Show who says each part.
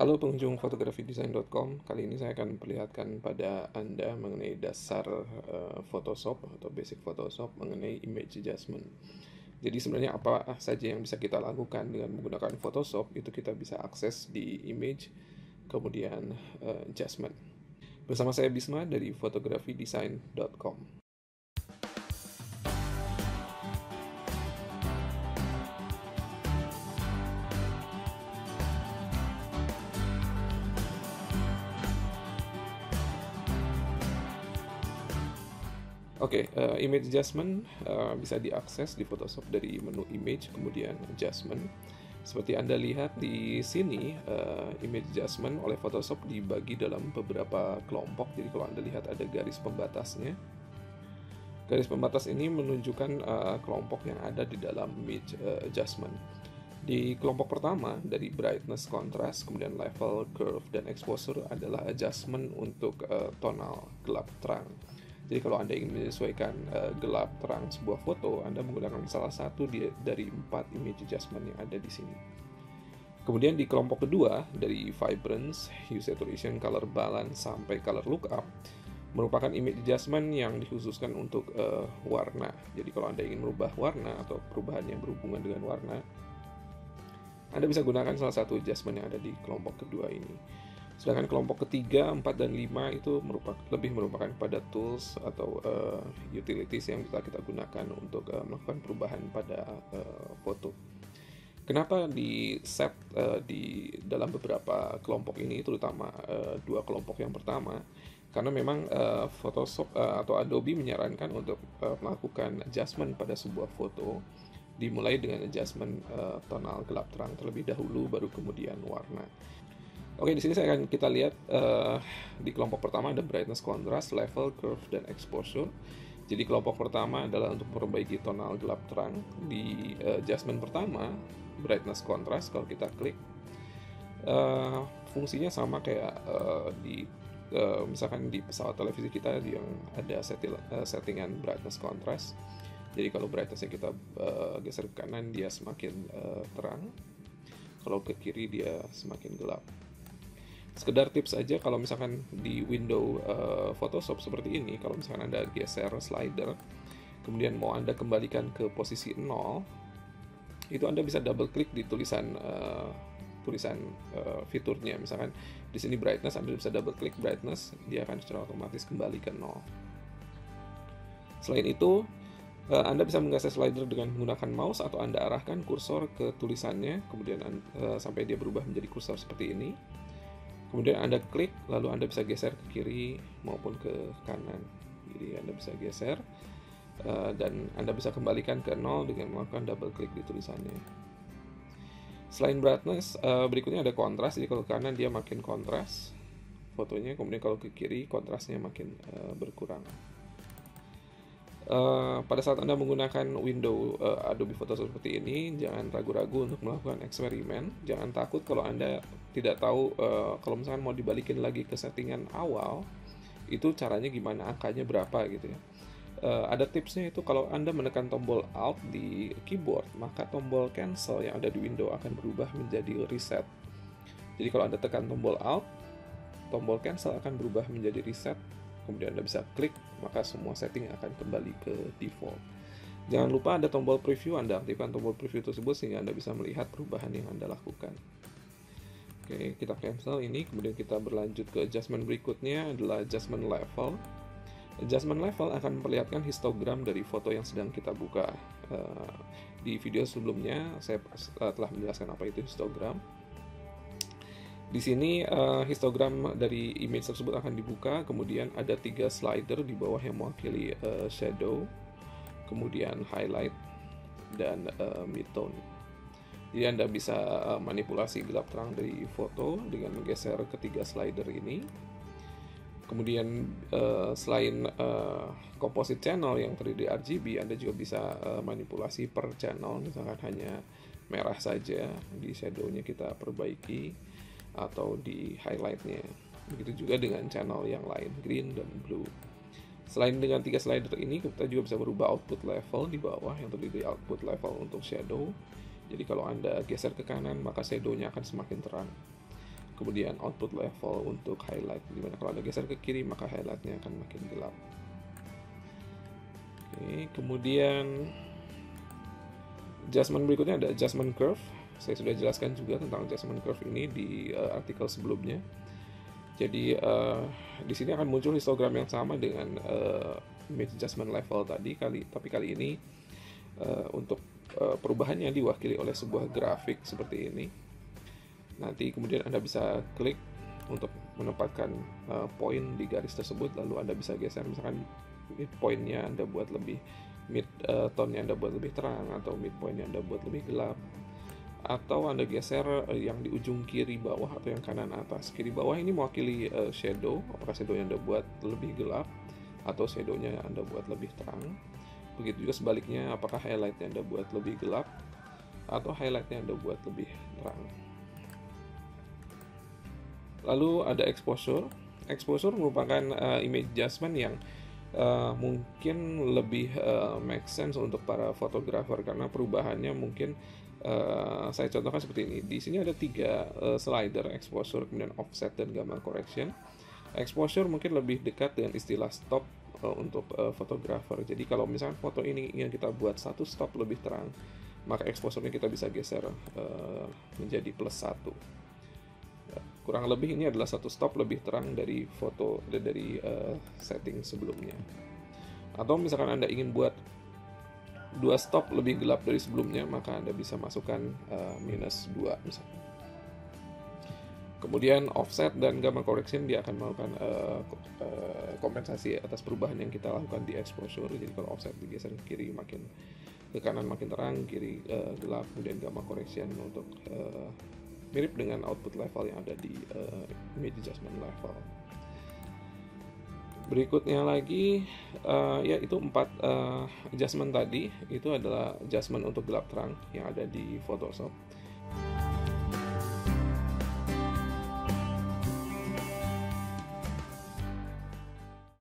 Speaker 1: Halo pengunjung fotografidesign.com. Kali ini saya akan perlihatkan pada Anda mengenai dasar Photoshop atau basic Photoshop mengenai image adjustment. Jadi sebenarnya apa saja yang bisa kita lakukan dengan menggunakan Photoshop itu kita bisa akses di image, kemudian adjustment. Bersama saya Bisma dari fotografidesign.com. Oke, image adjustment bisa diakses di Photoshop dari menu image, kemudian adjustment. Seperti Anda lihat di sini, image adjustment oleh Photoshop dibagi dalam beberapa kelompok. Jadi kalau Anda lihat ada garis pembatasnya. Garis pembatas ini menunjukkan kelompok yang ada di dalam image adjustment. Di kelompok pertama, dari brightness, contrast, kemudian level, curve, dan exposure adalah adjustment untuk tonal, gelap, terang. Jadi kalau Anda ingin menyesuaikan gelap terang sebuah foto, Anda menggunakan salah satu dari 4 image adjustment yang ada di sini. Kemudian di kelompok kedua, dari vibrance, hue saturation, color balance, sampai color lookup, merupakan image adjustment yang dikhususkan untuk warna. Jadi kalau Anda ingin merubah warna atau perubahan yang berhubungan dengan warna, Anda bisa gunakan salah satu adjustment yang ada di kelompok kedua ini. Sedangkan kelompok ketiga, 4, dan 5 itu lebih merupakan pada tools atau utilities yang bisa kita gunakan untuk melakukan perubahan pada foto. Kenapa di set di dalam beberapa kelompok ini, terutama dua kelompok yang pertama? Karena memang Photoshop atau Adobe menyarankan untuk melakukan adjustment pada sebuah foto, dimulai dengan adjustment tonal gelap terang terlebih dahulu, baru kemudian warna. Oke, di sini kita lihat di kelompok pertama ada brightness, contrast, level, curve, dan exposure. Jadi kelompok pertama adalah untuk memperbaiki tonal gelap terang. Di adjustment pertama, brightness, contrast, kalau kita klik, fungsinya sama kayak misalkan di pesawat televisi kita yang ada settingan brightness, contrast. Jadi kalau brightnessnya kita geser ke kanan, dia semakin terang. Kalau ke kiri, dia semakin gelap. Sekedar tips aja, kalau misalkan di window Photoshop seperti ini, kalau misalkan Anda geser slider, kemudian mau Anda kembalikan ke posisi 0, itu Anda bisa double klik di tulisan fiturnya. Misalkan di sini brightness, Anda bisa double klik brightness, dia akan secara otomatis kembali ke 0. Selain itu, Anda bisa menggeser slider dengan menggunakan mouse atau Anda arahkan kursor ke tulisannya, kemudian sampai dia berubah menjadi kursor seperti ini. Kemudian Anda klik, lalu Anda bisa geser ke kiri maupun ke kanan. Jadi Anda bisa geser, dan Anda bisa kembalikan ke 0 dengan melakukan double klik di tulisannya. Selain brightness, berikutnya ada kontras. Jadi kalau ke kanan dia makin kontras fotonya, kemudian kalau ke kiri kontrasnya makin berkurang. Pada saat Anda menggunakan window Adobe Photoshop seperti ini, jangan ragu-ragu untuk melakukan eksperimen. Jangan takut kalau Anda tidak tahu kalau misalkan mau dibalikin lagi ke settingan awal, itu caranya gimana, angkanya berapa gitu ya. Ada tipsnya, itu kalau Anda menekan tombol Alt di keyboard, maka tombol cancel yang ada di window akan berubah menjadi reset. Jadi kalau Anda tekan tombol Alt, tombol cancel akan berubah menjadi reset. Kemudian Anda bisa klik, maka semua setting akan kembali ke default. Jangan lupa ada tombol preview, Anda aktifkan tombol preview tersebut sehingga Anda bisa melihat perubahan yang Anda lakukan. Oke, kita cancel ini, kemudian kita berlanjut ke adjustment berikutnya adalah adjustment level. Adjustment level akan memperlihatkan histogram dari foto yang sedang kita buka. Di video sebelumnya saya telah menjelaskan apa itu histogram. Di sini histogram dari image tersebut akan dibuka, kemudian ada 3 slider di bawah yang mewakili shadow, kemudian highlight, dan midtone. Jadi Anda bisa manipulasi gelap terang dari foto dengan menggeser ketiga slider ini. Kemudian selain composite channel yang terdiri dari RGB, Anda juga bisa manipulasi per channel. Misalkan hanya merah saja, di shadownya kita perbaiki, atau di highlightnya. Begitu juga dengan channel yang lain, green dan blue. Selain dengan 3 slider ini, kita juga bisa merubah output level di bawah yang terdiri dari output level untuk shadow. Jadi kalau Anda geser ke kanan, maka shadownya akan semakin terang. kemudian output level untuk highlight, dimana kalau Anda geser ke kiri maka highlightnya akan makin gelap. Oke, kemudian adjustment berikutnya ada adjustment curve. Saya sudah jelaskan juga tentang adjustment curve ini di artikel sebelumnya. Jadi di sini akan muncul histogram yang sama dengan image adjustment level tadi, tapi kali ini untuk perubahannya diwakili oleh sebuah grafik seperti ini. Nanti kemudian Anda bisa klik untuk menempatkan poin di garis tersebut, lalu Anda bisa geser, misalkan midpoint-nya Anda buat lebih tone-nya Anda buat lebih terang, atau midpoint-nya Anda buat lebih gelap, atau Anda geser yang di ujung kiri bawah atau yang kanan atas. Kiri bawah ini mewakili shadow, apakah shadow-nya Anda buat lebih gelap atau shadow-nya Anda buat lebih terang. Begitu juga sebaliknya, apakah highlight-nya Anda buat lebih gelap atau highlight-nya Anda buat lebih terang. Lalu ada exposure. Exposure merupakan image adjustment yang mungkin lebih make sense untuk para fotografer, karena perubahannya mungkin saya contohkan seperti ini. Di sini ada 3 slider, exposure, kemudian offset, dan gamma correction. Exposure mungkin lebih dekat dengan istilah stop untuk fotografer. Jadi kalau misalkan foto ini ingin kita buat 1 stop lebih terang, maka exposure-nya kita bisa geser menjadi +1. Kurang lebih ini adalah 1 stop lebih terang dari foto dari setting sebelumnya. Atau misalkan Anda ingin buat 2 stop lebih gelap dari sebelumnya, maka Anda bisa masukkan -2 misalnya. Kemudian offset dan gamma correction, dia akan melakukan kompensasi atas perubahan yang kita lakukan di exposure. Jadi kalau offset digeser ke kiri makin ke kanan makin terang, kiri gelap. Kemudian gamma correction untuk mirip dengan output level yang ada di image adjustment level. Berikutnya lagi, yaitu 4 adjustment tadi, itu adalah adjustment untuk gelap terang yang ada di Photoshop.